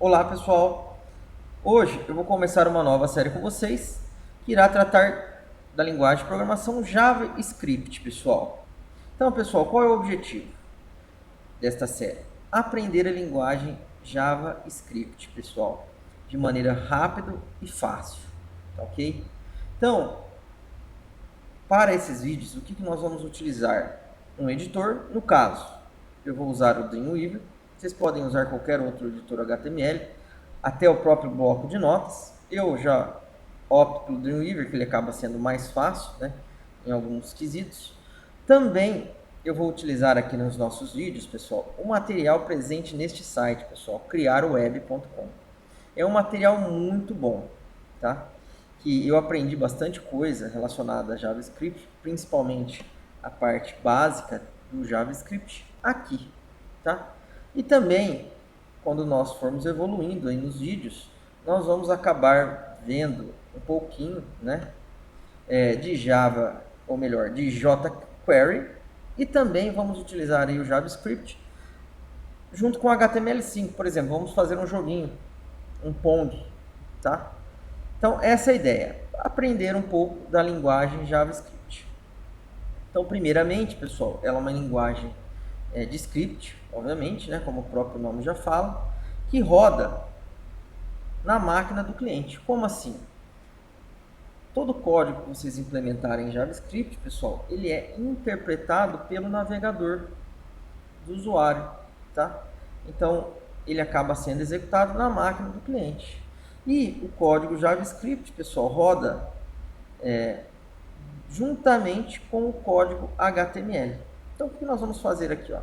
Olá pessoal, hoje eu vou começar uma nova série com vocês que irá tratar da linguagem de programação JavaScript, pessoal. Então pessoal, qual é o objetivo desta série? Aprender a linguagem JavaScript, pessoal, de maneira rápida e fácil, tá ok? Então, para esses vídeos, o que nós vamos utilizar? Um editor, no caso, eu vou usar o Dreamweaver. Vocês podem usar qualquer outro editor HTML, até o próprio bloco de notas. Eu já opto pelo Dreamweaver, que ele acaba sendo mais fácil, né, em alguns quesitos. Também eu vou utilizar aqui nos nossos vídeos, pessoal, o material presente neste site, pessoal, criarweb.com. É um material muito bom, tá? Que eu aprendi bastante coisa relacionada a JavaScript, principalmente a parte básica do JavaScript aqui, tá? E também, quando nós formos evoluindo aí nos vídeos, nós vamos acabar vendo um pouquinho, né, de Java, ou melhor, de jQuery, e também vamos utilizar aí o JavaScript junto com HTML5, por exemplo. Vamos fazer um joguinho, um Pong, tá? Então, essa é a ideia, aprender um pouco da linguagem JavaScript. Então, primeiramente, pessoal, ela é uma linguagem de script, obviamente, né, como o próprio nome já fala, que roda na máquina do cliente. Como assim? Todo código que vocês implementarem em JavaScript, pessoal, ele é interpretado pelo navegador do usuário, tá? Então, ele acaba sendo executado na máquina do cliente. E o código JavaScript, pessoal, roda juntamente com o código HTML. Então, o que nós vamos fazer aqui? Ó?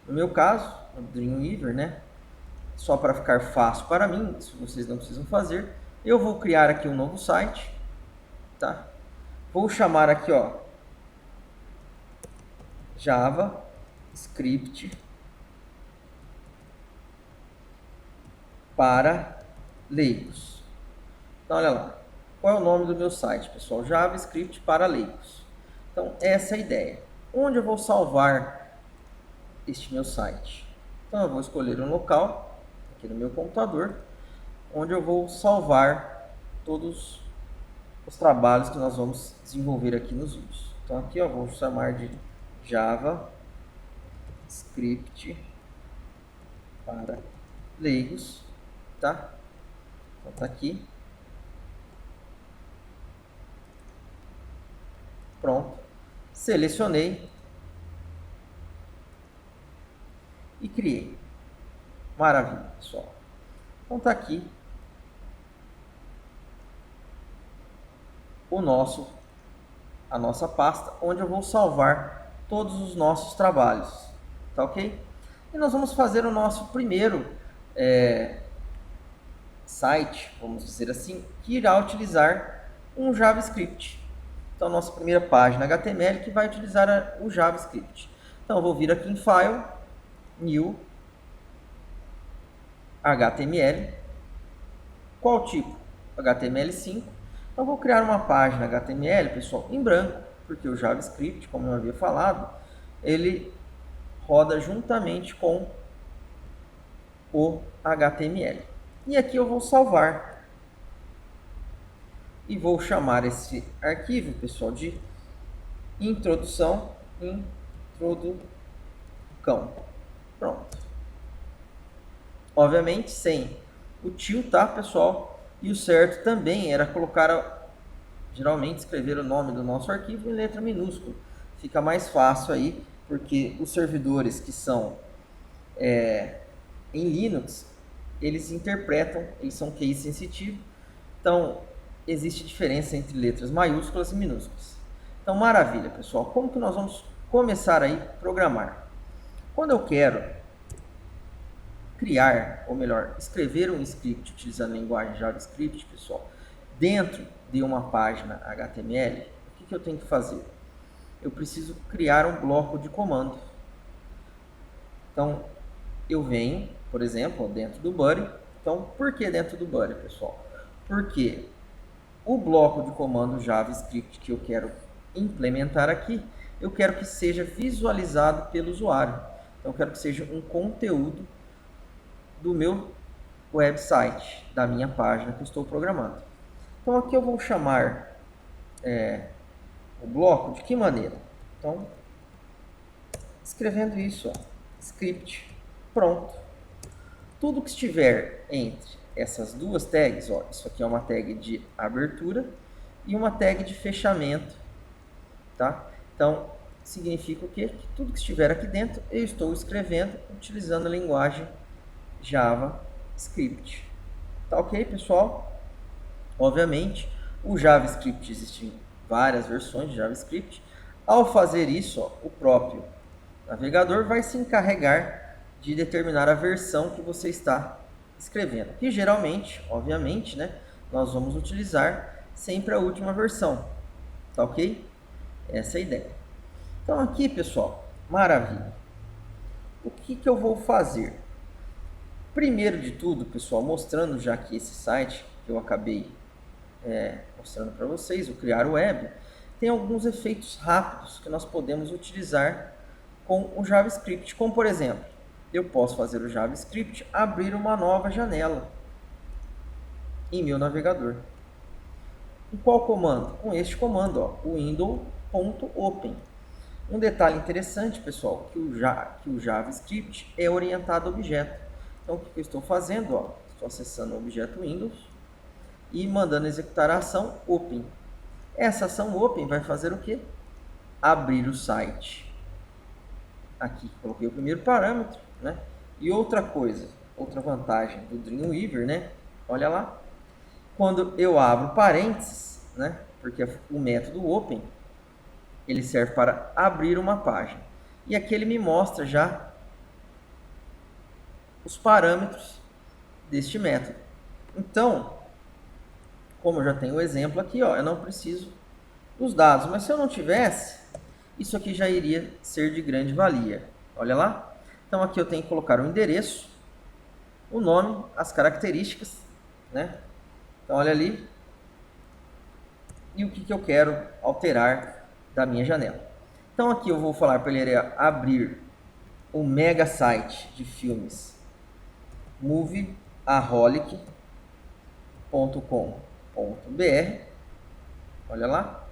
No meu caso, no Dreamweaver, né? Só para ficar fácil para mim, isso vocês não precisam fazer, eu vou criar aqui um novo site, tá? Vou chamar aqui, ó, JavaScript para leigos. Então, olha lá. Qual é o nome do meu site, pessoal? JavaScript para leigos. Então, essa é a ideia. Onde eu vou salvar este meu site? Então, eu vou escolher um local, aqui no meu computador, onde eu vou salvar todos os trabalhos que nós vamos desenvolver aqui nos vídeos. Então, aqui eu vou chamar de JavaScript para leigos, tá? Então, tá aqui. Pronto. Selecionei e criei. Maravilha, pessoal. Então tá aqui a nossa pasta, onde eu vou salvar todos os nossos trabalhos, tá ok? E nós vamos fazer o nosso primeiro site, vamos dizer assim, que irá utilizar um JavaScript. Então, nossa primeira página HTML que vai utilizar o JavaScript. Então, eu vou vir aqui em File, New, HTML. Qual tipo? HTML5. Então, vou criar uma página HTML, pessoal, em branco, porque o JavaScript, como eu havia falado, ele roda juntamente com o HTML. E aqui eu vou salvar. E vou chamar esse arquivo, pessoal, de introdução. Pronto. Obviamente sem o tio, tá, pessoal? E o certo também era colocar, geralmente, escrever o nome do nosso arquivo em letra minúscula. Fica mais fácil aí, porque os servidores que são em Linux, eles interpretam, eles são case sensitivo. Então, existe diferença entre letras maiúsculas e minúsculas. Então, maravilha, pessoal. Como que nós vamos começar aí a programar? Quando eu quero criar, ou melhor, escrever um script utilizando a linguagem JavaScript, pessoal, dentro de uma página HTML, o que eu tenho que fazer? Eu preciso criar um bloco de comando. Então, eu venho, por exemplo, dentro do body. Então, por que dentro do body, pessoal? Porque o bloco de comando JavaScript que eu quero implementar aqui, eu quero que seja visualizado pelo usuário. Então, eu quero que seja um conteúdo do meu website da minha página que eu estou programando. Então aqui eu vou chamar o bloco de que maneira? Então, escrevendo isso, ó, script, pronto. Tudo que estiver entre essas duas tags, ó, isso aqui é uma tag de abertura e uma tag de fechamento, tá? Então, significa o quê? Que tudo que estiver aqui dentro, eu estou escrevendo utilizando a linguagem JavaScript. Tá ok, pessoal? Obviamente, o JavaScript existem várias versões de JavaScript. Ao fazer isso, ó, o próprio navegador vai se encarregar de determinar a versão que você está escrevendo. Que geralmente, obviamente, né, nós vamos utilizar sempre a última versão. Tá ok? Essa é a ideia. Então aqui, pessoal, maravilha. O que eu vou fazer? Primeiro de tudo, pessoal, mostrando já que esse site que eu acabei mostrando para vocês, o Criar Web, tem alguns efeitos rápidos que nós podemos utilizar com o JavaScript. Como, por exemplo, eu posso fazer o JavaScript abrir uma nova janela em meu navegador. Com qual comando? Com este comando, ó, o window.open. Um detalhe interessante, pessoal, que o JavaScript é orientado a objeto. Então, o que eu estou fazendo? Ó, estou acessando o objeto Windows e mandando executar a ação open. Essa ação open vai fazer o quê? Abrir o site. Aqui coloquei o primeiro parâmetro, né? E outra coisa, outra vantagem do Dreamweaver, né? Olha lá. Quando eu abro parênteses, né? Porque o método open, ele serve para abrir uma página. E aqui ele me mostra já os parâmetros deste método. Então, como eu já tenho o exemplo aqui, ó, eu não preciso dos dados. Mas se eu não tivesse, isso aqui já iria ser de grande valia. Olha lá. Então aqui eu tenho que colocar o endereço, o nome, as características, né? Então olha ali. E o que eu quero alterar da minha janela. Então aqui eu vou falar para ele abrir o mega site de filmes movieaholic.com.br. Olha lá.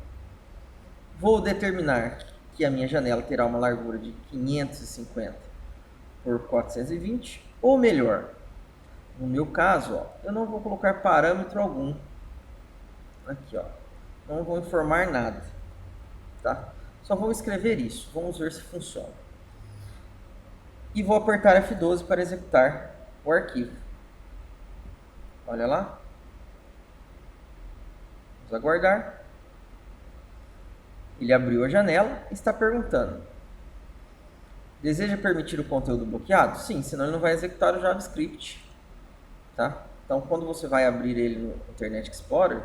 Vou determinar que a minha janela terá uma largura de 550 por 420, ou melhor, no meu caso, ó, eu não vou colocar parâmetro algum. Aqui, ó, não vou informar nada, tá? Só vou escrever isso. Vamos ver se funciona. E vou apertar F12 para executar o arquivo. Olha lá. Vamos aguardar. Ele abriu a janela e está perguntando: deseja permitir o conteúdo bloqueado? Sim, senão ele não vai executar o JavaScript. Tá? Então, quando você vai abrir ele no Internet Explorer,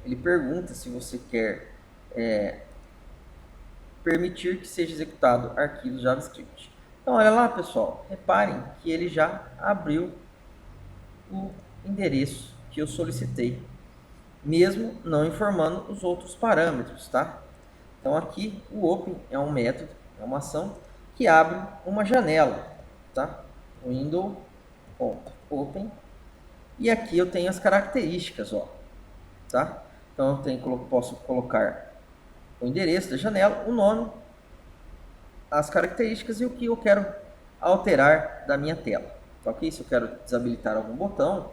ele pergunta se você quer permitir que seja executado arquivos JavaScript. Então, olha lá, pessoal. Reparem que ele já abriu o endereço que eu solicitei, mesmo não informando os outros parâmetros, tá? Então, aqui o open é um método, é uma ação que abre uma janela, tá? Window.open. E aqui eu tenho as características, ó, tá? Então, posso colocar o endereço da janela, o nome, as características e o que eu quero alterar da minha tela. Tá ok? Se eu quero desabilitar algum botão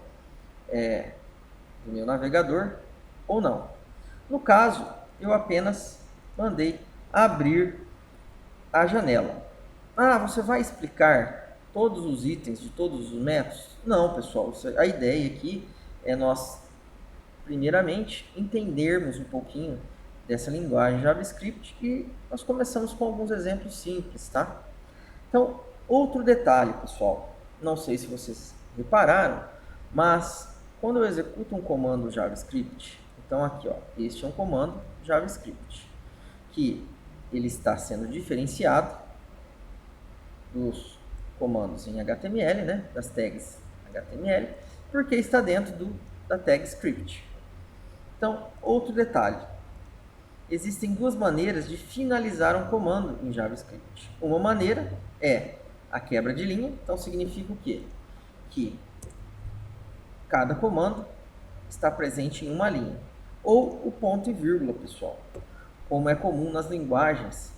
do meu navegador ou não. No caso, eu apenas mandei abrir a janela. Ah, você vai explicar todos os itens de todos os métodos? Não, pessoal. A ideia aqui é nós, primeiramente, entendermos um pouquinho dessa linguagem JavaScript e nós começamos com alguns exemplos simples, tá? Então, outro detalhe, pessoal, não sei se vocês repararam, mas quando eu executo um comando JavaScript, então aqui, ó, este é um comando JavaScript, que ele está sendo diferenciado dos comandos em HTML, né, das tags HTML, porque está dentro da tag script. Então, outro detalhe. Existem duas maneiras de finalizar um comando em JavaScript. Uma maneira é a quebra de linha. Então, significa o quê? Que cada comando está presente em uma linha. Ou o ponto e vírgula, pessoal, como é comum nas linguagens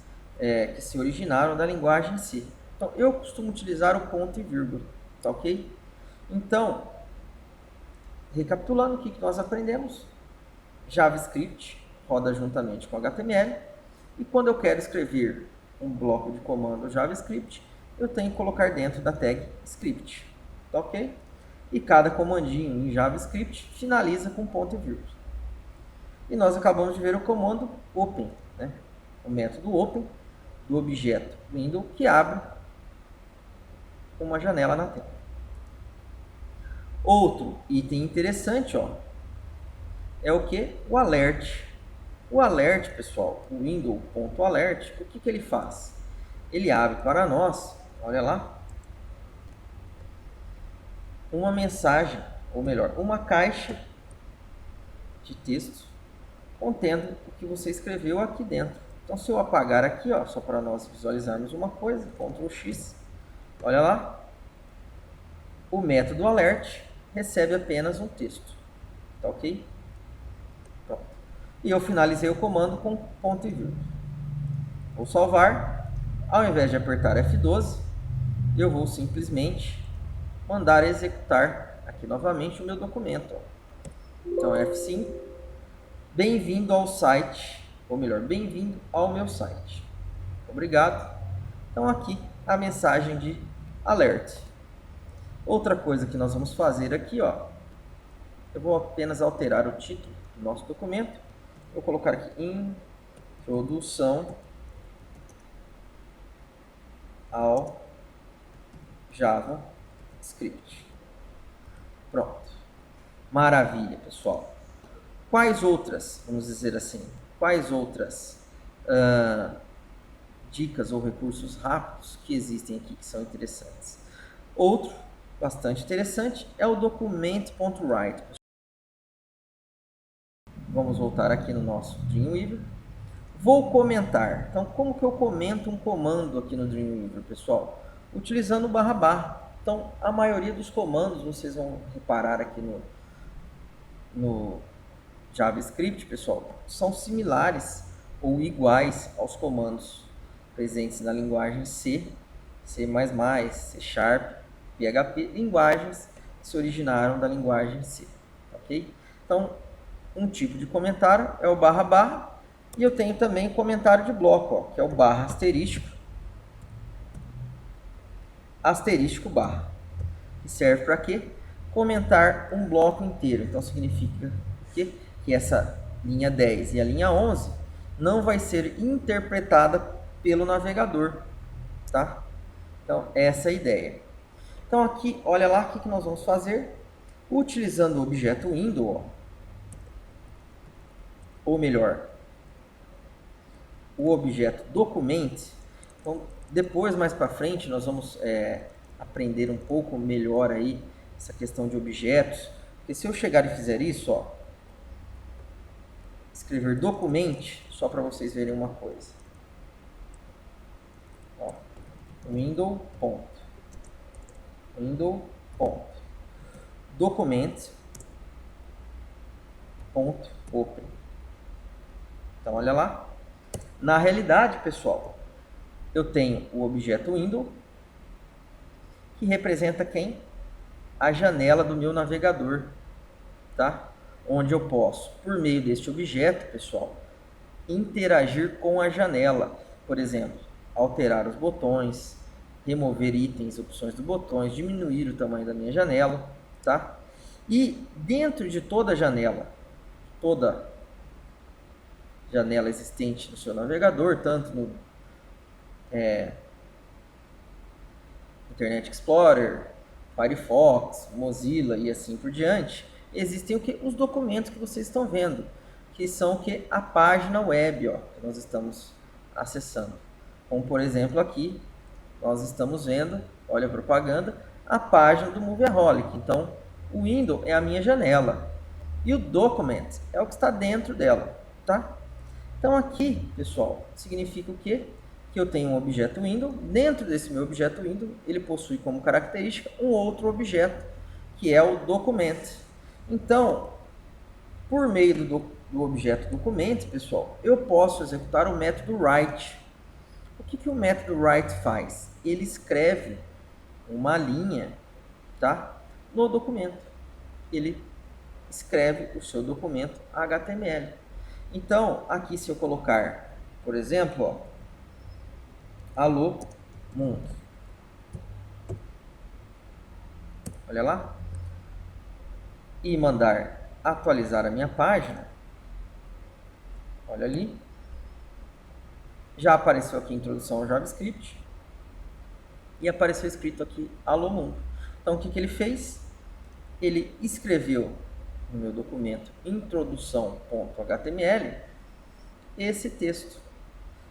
que se originaram da linguagem C. Então, eu costumo utilizar o ponto e vírgula, tá ok? Então, recapitulando o que nós aprendemos, JavaScript roda juntamente com HTML, e quando eu quero escrever um bloco de comando JavaScript, eu tenho que colocar dentro da tag script, tá ok? E cada comandinho em JavaScript finaliza com ponto e vírgula. E nós acabamos de ver o comando open, né? O método open do objeto window que abre uma janela na tela. Outro item interessante, ó, é o que? O alert. O alert, pessoal, o window.alert, o que ele faz? Ele abre para nós, olha lá, uma mensagem, ou melhor, uma caixa de texto contendo o que você escreveu aqui dentro. Então, se eu apagar aqui, ó, só para nós visualizarmos uma coisa, Ctrl X, olha lá, o método alert recebe apenas um texto, tá ok? Pronto. E eu finalizei o comando com ponto e vírgula. Vou salvar, ao invés de apertar F12, eu vou simplesmente mandar executar aqui novamente o meu documento. Ó. Então, F5, bem-vindo ao site, ou melhor, bem-vindo ao meu site. Obrigado. Então, aqui a mensagem de alert. Outra coisa que nós vamos fazer aqui, ó, eu vou apenas alterar o título do nosso documento. Vou colocar aqui Introdução ao JavaScript. Pronto. Maravilha, pessoal. Quais outras, vamos dizer assim, quais outras dicas ou recursos rápidos que existem aqui que são interessantes? Outro bastante interessante é o document.write. Vamos voltar aqui no nosso Dreamweaver. Vou comentar. Então, como que eu comento um comando aqui no Dreamweaver, pessoal? Utilizando o //. Então, a maioria dos comandos, vocês vão reparar aqui no JavaScript, pessoal, são similares ou iguais aos comandos presentes na linguagem C, C++, C Sharp, PHP, linguagens que se originaram da linguagem C, ok? Então, um tipo de comentário é o //, e eu tenho também comentário de bloco, ó, que é o asterístico barra, que serve para quê? Comentar um bloco inteiro. Então, significa que essa linha 10 e a linha 11 não vai ser interpretada pelo navegador, tá? Então, essa é a ideia. Então, aqui, olha lá o que nós vamos fazer. Utilizando o objeto window, ó, ou melhor, o objeto document. Então, depois, mais para frente, nós vamos aprender um pouco melhor aí essa questão de objetos. Porque se eu chegar e fizer isso, ó, escrever document, só para vocês verem uma coisa. Ó, window ponto document ponto open. Então, olha lá. Na realidade, pessoal, eu tenho o objeto window, que representa quem? A janela do meu navegador, tá? Onde eu posso, por meio deste objeto, pessoal, interagir com a janela. Por exemplo, alterar os botões, remover itens, opções dos botões, diminuir o tamanho da minha janela, tá? E dentro de toda janela existente no seu navegador, tanto no Internet Explorer, Firefox, Mozilla e assim por diante, existem o que? Os documentos que vocês estão vendo, que são o que? A página web, ó, que nós estamos acessando. Como, por exemplo, aqui, nós estamos vendo, olha a propaganda, a página do Moviaholic. Então, o window é a minha janela e o document é o que está dentro dela, tá? Então, aqui, pessoal, significa o quê? Que eu tenho um objeto window. Dentro desse meu objeto window, ele possui como característica um outro objeto, que é o documento. Então, por meio do objeto documento, pessoal, eu posso executar o método write. O que o método write faz? Ele escreve uma linha, tá, no documento. Ele escreve o seu documento HTML. Então, aqui se eu colocar, por exemplo, ó, alô mundo. Olha lá. E mandar atualizar a minha página. Olha ali. Já apareceu aqui introdução ao JavaScript. E apareceu escrito aqui alô mundo. Então, o que ele fez? Ele escreveu no meu documento introdução.html esse texto.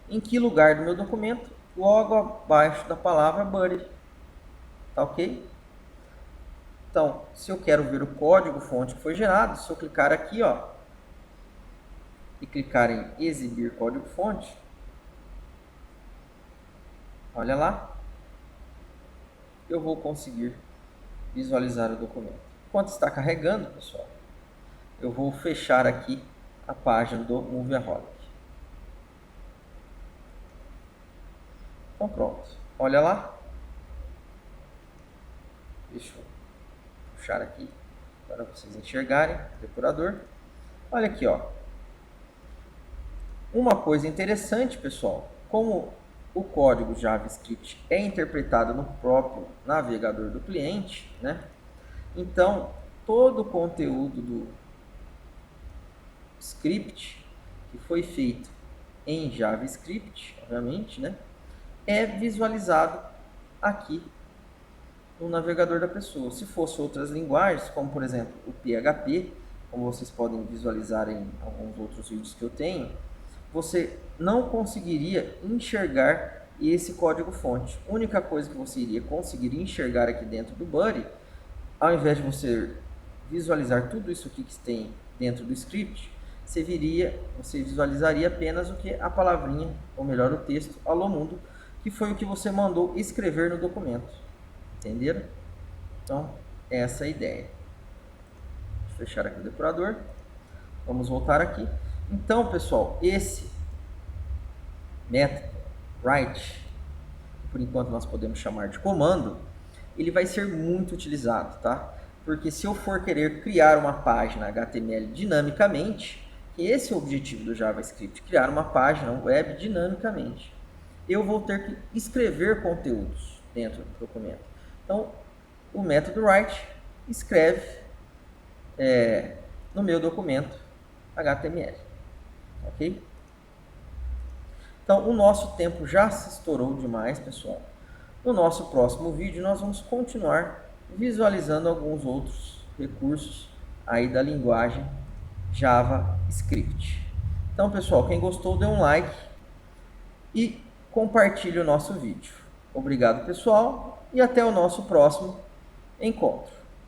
Em que lugar do meu documento? Logo abaixo da palavra buddy. Tá ok? Então, se eu quero ver o código fonte que foi gerado, se eu clicar aqui, ó, e clicar em exibir código fonte, olha lá, eu vou conseguir visualizar o documento. Enquanto está carregando, pessoal, eu vou fechar aqui a página do Moviaholic. Então pronto, olha lá. Deixa eu puxar aqui para vocês enxergarem o depurador. Olha aqui, ó. Uma coisa interessante, pessoal, como o código JavaScript é interpretado no próprio navegador do cliente, né? Então, todo o conteúdo do script que foi feito em JavaScript, obviamente, né, é visualizado aqui no navegador da pessoa. Se fosse outras linguagens, como por exemplo o PHP, como vocês podem visualizar em alguns outros vídeos que eu tenho, você não conseguiria enxergar esse código fonte. A única coisa que você iria conseguir enxergar aqui dentro do Buddy, ao invés de você visualizar tudo isso aqui que tem dentro do script, você visualizaria apenas o que a palavrinha, ou melhor, o texto alô mundo, que foi o que você mandou escrever no documento. Entenderam? Então, essa é a ideia. Vou fechar aqui o depurador. Vamos voltar aqui. Então, pessoal, esse método write, por enquanto nós podemos chamar de comando, ele vai ser muito utilizado, tá? Porque se eu for querer criar uma página HTML dinamicamente, que esse é o objetivo do JavaScript, criar uma página web dinamicamente, eu vou ter que escrever conteúdos dentro do documento. Então, o método write escreve no meu documento HTML. Ok? Então, o nosso tempo já se estourou demais, pessoal. No nosso próximo vídeo, nós vamos continuar visualizando alguns outros recursos aí da linguagem JavaScript. Então, pessoal, quem gostou, dê um like e compartilhe o nosso vídeo. Obrigado, pessoal, e até o nosso próximo encontro.